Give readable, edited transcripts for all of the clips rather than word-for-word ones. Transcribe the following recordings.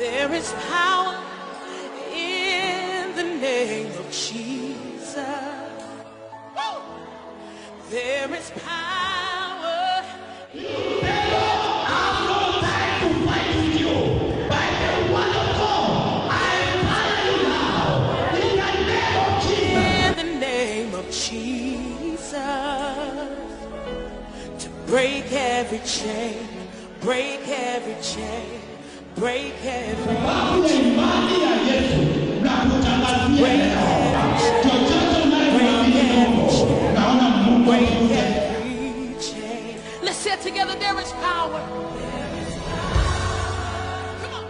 There is power in the name of Jesus. There is power. I've no time to fight with you. By the word of God, I empower you now. In the name of Jesus. In the name of Jesus. To break every chain, break every chain, break every chain. Let's say it together, there is power. Come on.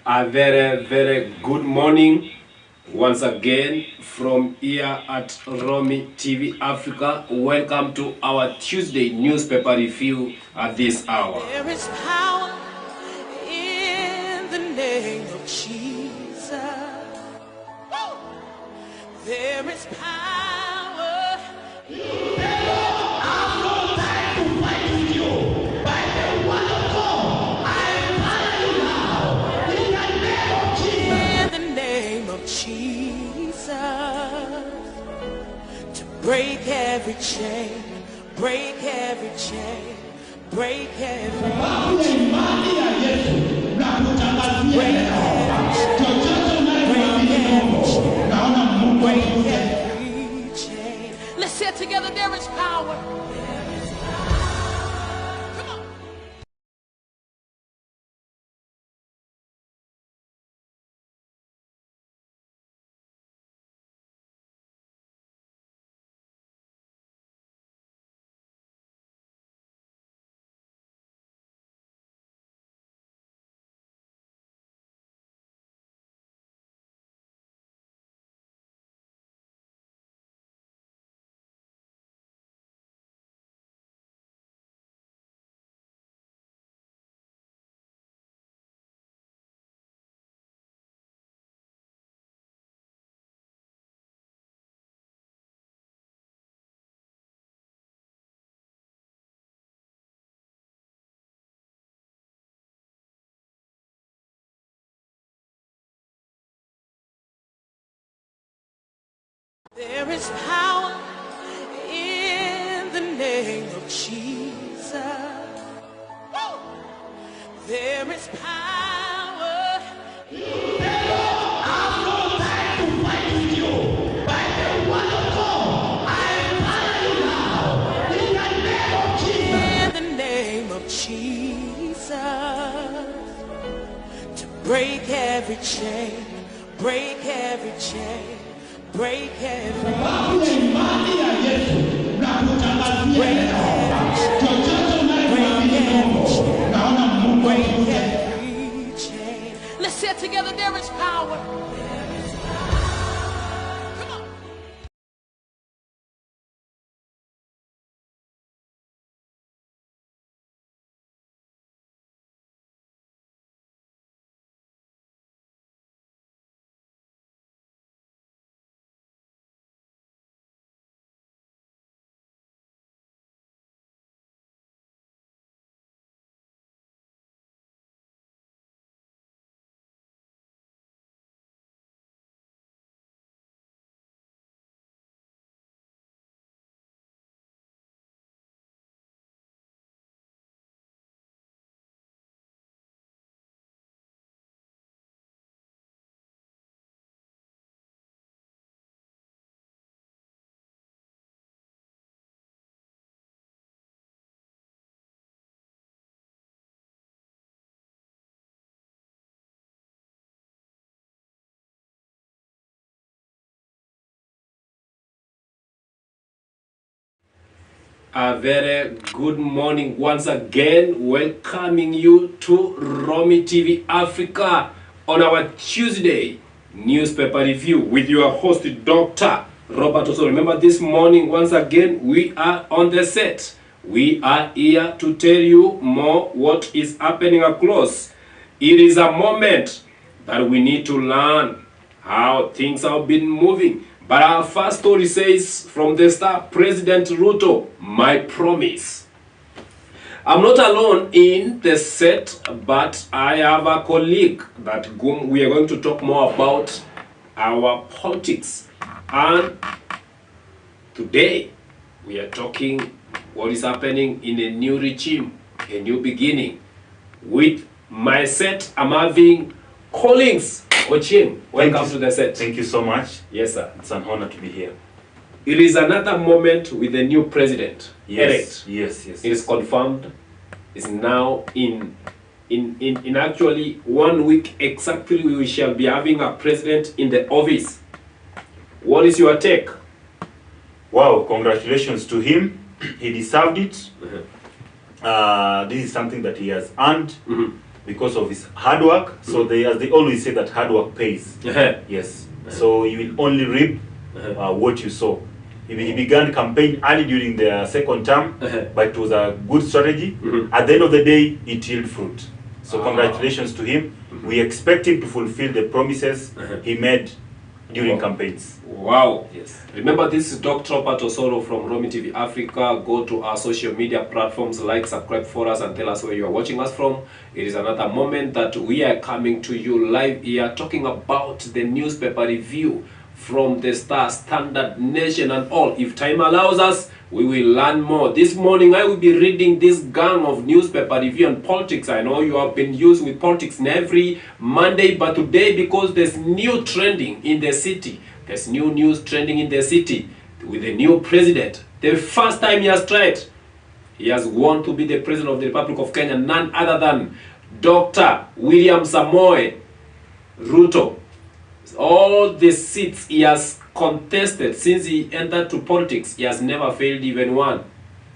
A very good morning once again from here at ROMI TV Africa. Welcome to our Tuesday newspaper review at this hour. There is power in the name of Jesus. There is power. I've no time to fight with you. By the word of God, I empower you now. In the name of Jesus. In the name of Jesus. To break every chain, break every chain, break every chain. Break every chain. Let's say it together, there is power. Come on. There is power in the name of Jesus. There is power. I've no time to fight with you. By the word of God, I empower you now. In the name of Jesus. In the name of Jesus. To break every chain, break every chain, break every chain. Break every chain. Let's say it together, there is power. Come on. A very good morning once again, welcoming you to ROMI TV Africa on our Tuesday newspaper review with your host Dr. Robert. Also remember, this morning once again we are on the set. We are here to tell you more what is happening across. It is a moment that we need to learn how things have been moving But our first story says, from the start, President Ruto, my promise. I'm not alone in the set, but I have a colleague that we are going to talk more about our politics. And today, we are talking what is happening in a new regime, a new beginning. With my set, I'm having Collins Ochim. Welcome to the set. Thank you so much. Yes, sir. It's an honor to be here. It is another moment with the new president. Yes, elect. yes. It is confirmed. It's now in actually 1 week exactly we shall be having a president in the office. What is your take? Wow, congratulations to him. He deserved it. This is something that he has earned because of his hard work. So as they always say that hard work pays. Yes. So you will only reap what you sow. He began campaign early during the second term, but it was a good strategy. At the end of the day, it yielded fruit. So congratulations to him. We expect him to fulfill the promises he made during campaigns. Wow. Yes. Remember, this is Dr.Robert from ROMI TV Africa. Go to our social media platforms, like, subscribe for us, and tell us where you are watching us from. It is another moment that we are coming to you live here, talking about the newspaper review from the Star, Standard, Nation, and all. If time allows us, we will learn more. This morning, I will be reading this gang of newspaper review and politics. I know you have been used with politics in every Monday, but today, because there's new trending in the city, there's new news trending in the city with the new president. The first time he has tried, he has won to be the president of the Republic of Kenya, none other than Dr. William Samoei Ruto. All the seats he has contested since he entered to politics, he has never failed even one.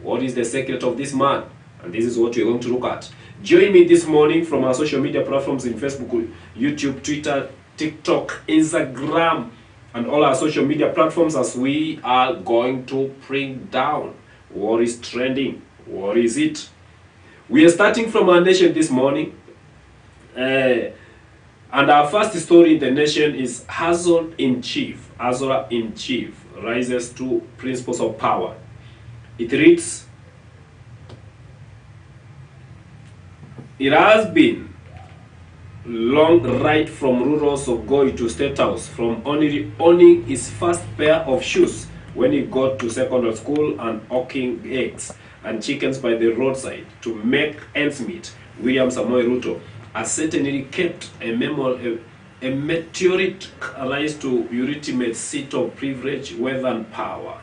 What is the secret of this man? And this is what we're going to look at. Join me this morning from our social media platforms in Facebook, YouTube, Twitter, TikTok, Instagram, and all our social media platforms as we are going to bring down what is trending. What is it? We are starting from our nation this morning. And our first story in the nation is Hazard in Chief. Hazard in Chief rises to principles of power. It reads, it has been long ride from rural Sogoi to State House, from only owning his first pair of shoes when he got to secondary school and hawking eggs and chickens by the roadside to make ends meet. William Samoei Ruto has certainly kept a meteoric rise to ultimate seat of privilege, wealth, and power.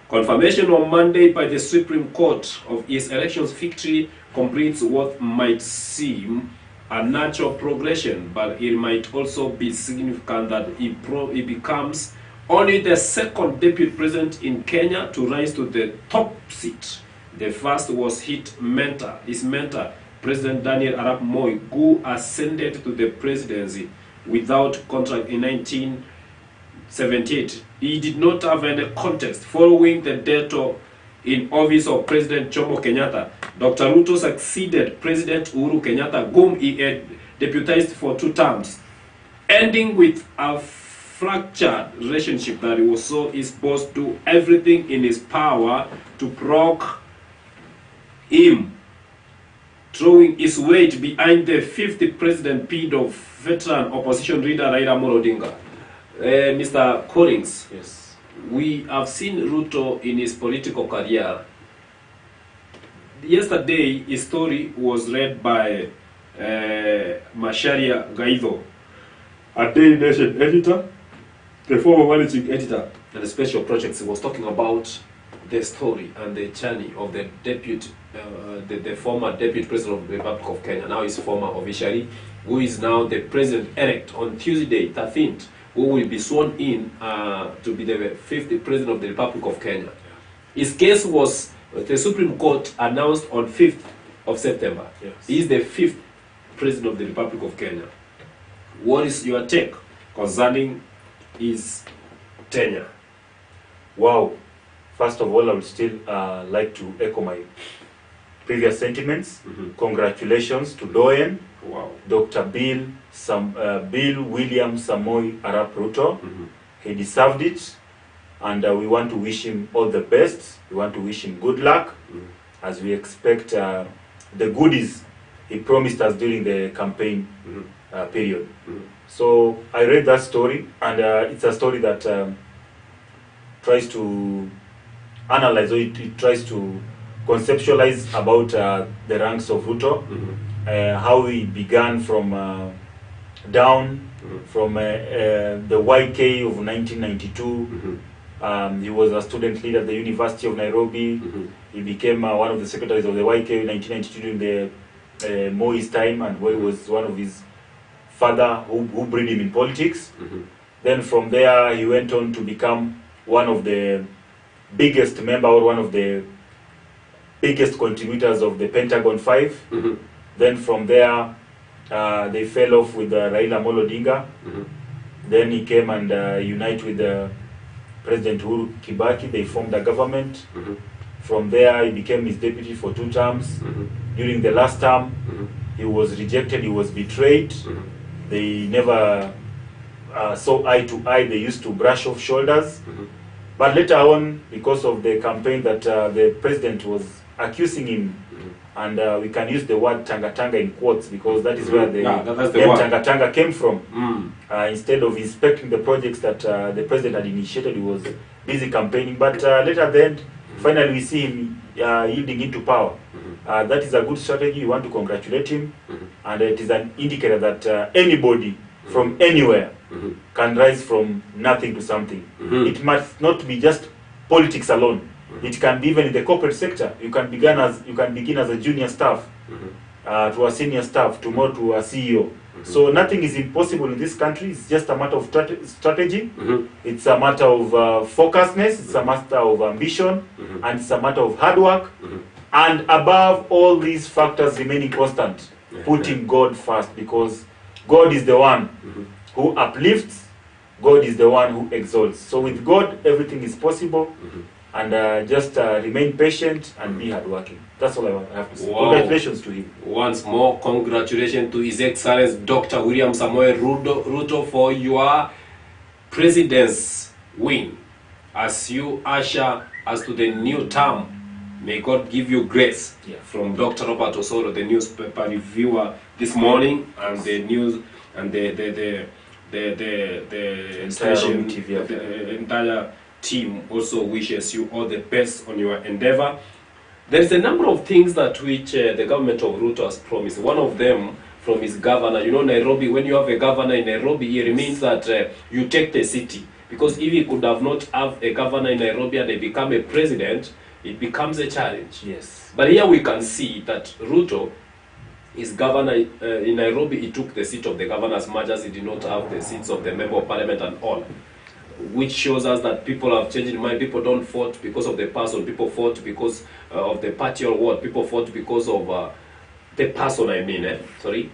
Confirmation on Monday by the Supreme Court of his election's victory completes what might seem a natural progression, but it might also be significant that he becomes only the second deputy president in Kenya to rise to the top seat. The first was his mentor, President Daniel Arap Moi, who ascended to the presidency without contract in 1978. He did not have any contest. Following the death in office of President Jomo Kenyatta, Dr. Ruto succeeded President Uhuru Kenyatta, whom he had deputized for 2 terms, ending with a fractured relationship that he was so supposed to do everything in his power to provoke him, throwing his weight behind the 50th president bid of veteran opposition leader Raila Amolo Odinga. Mr. Collins, Yes. we have seen Ruto in his political career. Yesterday, his story was read by Masharia Gaido, a Daily Nation editor, the former managing editor, and the special projects. He was talking about the story and the journey of the the former deputy president of the Republic of Kenya, now he's former officially, who is now the president-elect on Tuesday, 13th, who will be sworn in to be the 50th president of the Republic of Kenya. His case was, the Supreme Court announced on 5th of September. Yes. He is the 5th president of the Republic of Kenya. What is your take concerning his tenure? Wow. First of all, I would still like to echo my previous sentiments. Congratulations to Doyen, Wow. Dr. Bill William Samoei Arap Ruto. He deserved it, and we want to wish him all the best. We want to wish him good luck, as we expect the goodies he promised us during the campaign period. So I read that story, and it's a story that tries to analyze, or it tries to conceptualize about the ranks of Ruto, how he began from down, from the YK of 1992. He was a student leader at the University of Nairobi. He became one of the secretaries of the YK in 1992 during the Moi's time, and Moi was one of his father who bred him in politics. Then from there he went on to become one of the biggest member, or one of the biggest contributors of the Pentagon 5. Then from there they fell off with Raila Amolo Odinga. Then he came and united with President Uhuru Kibaki. They formed a government. From there he became his deputy for 2 terms. During the last term he was rejected, he was betrayed. They never saw eye to eye. They used to brush off shoulders. But later on, because of the campaign that the president was accusing him, and we can use the word tanga-tanga in quotes, because that is where the name tanga-tanga came from. Instead of inspecting the projects that the president had initiated, he was busy campaigning. But later at the end, finally we see him yielding into power. That is a good strategy. We want to congratulate him, and it is an indicator that anybody from anywhere can rise from nothing to something. It must not be just politics alone. It can be even in the corporate sector. You can begin as a junior staff, to a senior staff, tomorrow to a CEO. So nothing is impossible in this country. It's just a matter of strategy. It's a matter of focusedness. It's a matter of ambition, and it's a matter of hard work. And above all these factors remaining constant, putting God first, because God is the one who uplifts, God is the one who exalts. So with God, everything is possible. And just remain patient and be hardworking. That's all I have to say. Wow. Congratulations to him. Once more, congratulations to His Excellency Dr. William Samoei Ruto for your president's win. As you usher us to the new term, may God give you grace. From Dr. Robert Osoro, the newspaper reviewer this morning, and the news and the station, the entire team also wishes you all the best on your endeavor. There is a number of things that which the government of Ruto has promised. One of them from his governor. You know, Nairobi, when you have a governor in Nairobi, it means that you take the city. Because if he could have not have a governor in Nairobi and they become a president, it becomes a challenge. Yes. But here we can see that Ruto, his governor in Nairobi, he took the seat of the governor as much as he did not have the seats of the member of parliament and all. Which shows us that people have changed in mind. People don't vote because of the person. People vote because of the party or what. People vote because of the person, I mean. Sorry.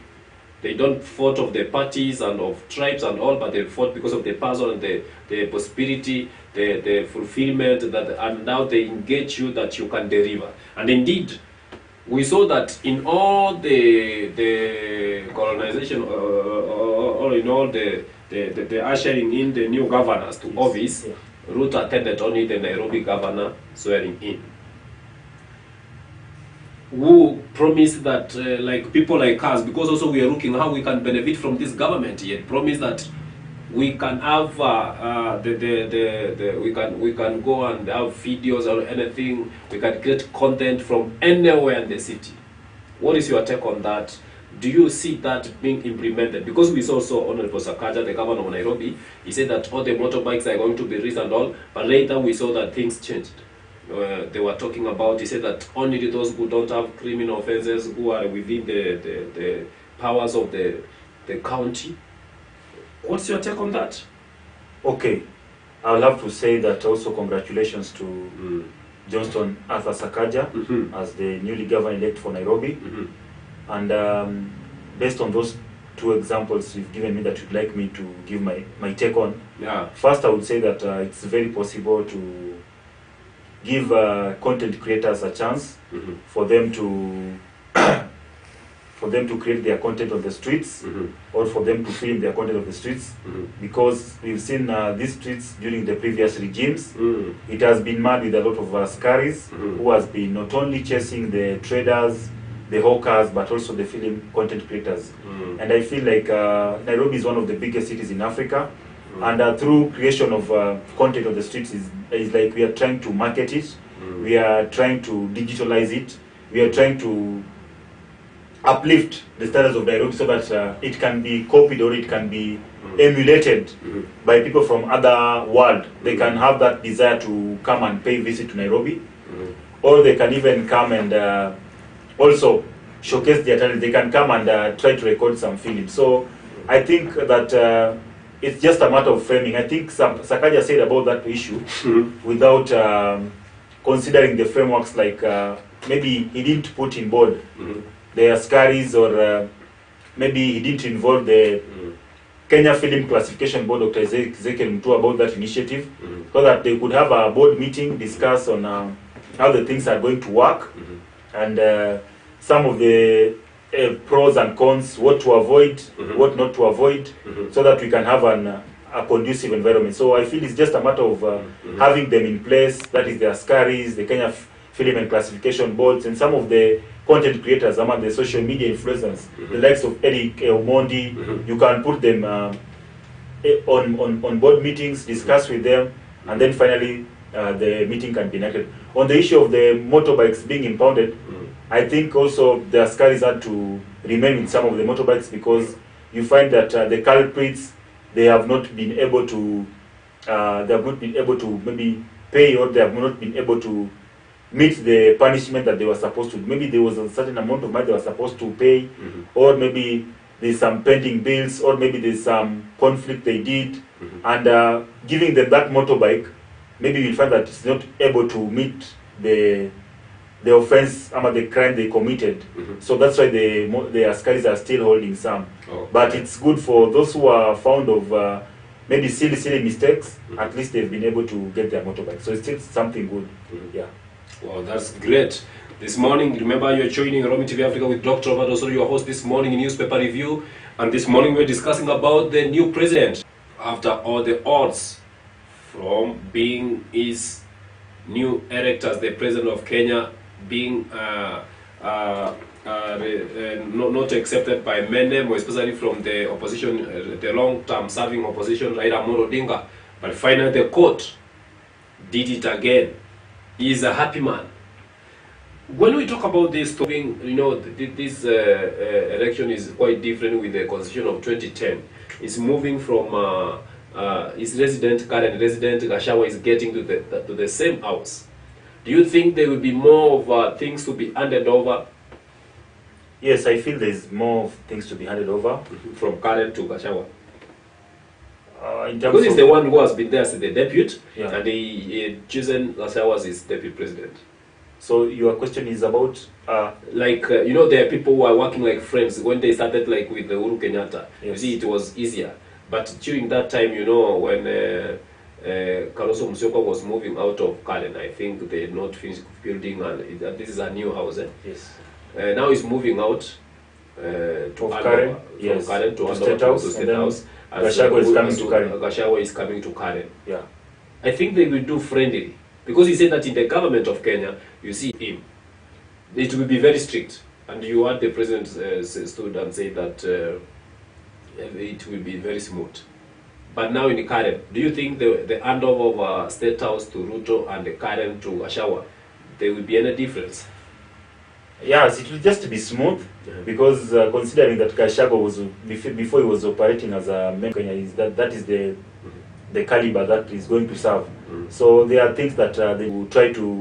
They don't vote of the parties and of tribes and all, but they vote because of the person and the prosperity, the fulfillment, that, and now they engage you that you can deliver. And indeed, we saw that in all the colonization, or in all the ushering in the new governors to office, Ruto attended only the Nairobi governor swearing in, who promised that like people like us, because also we are looking how we can benefit from this government, yet promised that we can have we can go and have videos or anything. We can get content from anywhere in the city. What is your take on that? Do you see that being implemented? Because we saw also Honorable Sakaja, the governor of Nairobi, he said that all the motorbikes are going to be raised and all, but later we saw that things changed. They were talking about, he said that only those who don't have criminal offenses, who are within the powers of the county. What's your take on that? Okay, I'll have to say that also congratulations to Johnston Arthur Sakaja as the newly governor-elect for Nairobi. And based on those two examples you've given me that you'd like me to give my take on, first I would say that it's very possible to give content creators a chance for them to for them to create their content on the streets, or for them to film their content on the streets, because we've seen these streets during the previous regimes. It has been mad with a lot of scurries who has been not only chasing the traders, the hawkers, but also the film content creators. And I feel like Nairobi is one of the biggest cities in Africa, and through creation of content on the streets is like we are trying to market it, we are trying to digitalize it, we are trying to uplift the standards of Nairobi so that it can be copied or it can be emulated by people from other world. They can have that desire to come and pay visit to Nairobi, or they can even come and also showcase their talent. They can come and try to record some film. So I think that it's just a matter of framing. I think Sakaja said about that issue without considering the frameworks, like maybe he didn't put in board the Askaris, or maybe he didn't involve the Kenya Film Classification Board, Dr. Ezekiel Mtu, about that initiative, so that they could have a board meeting, discuss on how the things are going to work, and some of the pros and cons, what to avoid, what not to avoid, so that we can have a conducive environment. So I feel it's just a matter of having them in place. That is the Askaris, the Kenya Film and Classification Boards, and some of the content creators among the social media influencers, the likes of Eric Omondi. You can put them on board meetings, discuss with them, and then finally the meeting can be enacted. On the issue of the motorbikes being impounded, I think also the Askaris had to remain with some of the motorbikes, because you find that the culprits, they have not been able to maybe pay, or they have not been able to meet the punishment that they were supposed to. Maybe there was a certain amount of money they were supposed to pay, or maybe there's some pending bills, or maybe there's some conflict they did, and giving them that motorbike, maybe you'll find that it's not able to meet the offense, the crime they committed. So that's why the Askaris are still holding some. But it's good for those who are found of maybe silly mistakes. At least they've been able to get their motorbike. So it's still something good. Yeah. Wow, that's great. This morning, remember, you're joining ROMI TV Africa with Dr.Robert, also your host this morning in Newspaper Review. And this morning we're discussing about the new president. After all the odds from being his new elect as the president of Kenya being not accepted by many, especially from the opposition, the long-term serving opposition, Raila Amolo Odinga. But finally the court did it again. He is a happy man. When we talk about this topic, this election is quite different with the constitution of 2010. It's moving from his current resident, Gachagua, is getting to the same house. Do you think there will be more of things to be handed over? Yes, I feel there's more things to be handed over from Karen to Gachagua. In terms because he's of the one who has been there as the deputy, Yeah. and he chosen Gachagua as his deputy president. So your question is about there are people who are working like friends. When they started like with the Uhuru Kenyatta, you Yes. see it was easier. But during that time, when Kalonzo Musyoka was moving out of Karen, I think they had not finished building, and this is a new house. yes, Now he's moving out to Of Karen, from yes, Karen to to State House, State and then House. Gachagua is coming to Karen. Gachagua is coming to Karen. yeah. I think they will do friendly, because he said that in the government of Kenya, you see him, it will be very strict. And you heard the president stood and said that it will be very smooth. But now in Karen, do you think the handover of State House to Ruto and the Karen to Gachagua, there will be any difference? Yes, it will just be smooth, because considering that Gachagua was before he was operating as a member of Kenya, that is the caliber that is going to serve. So there are things that they will try to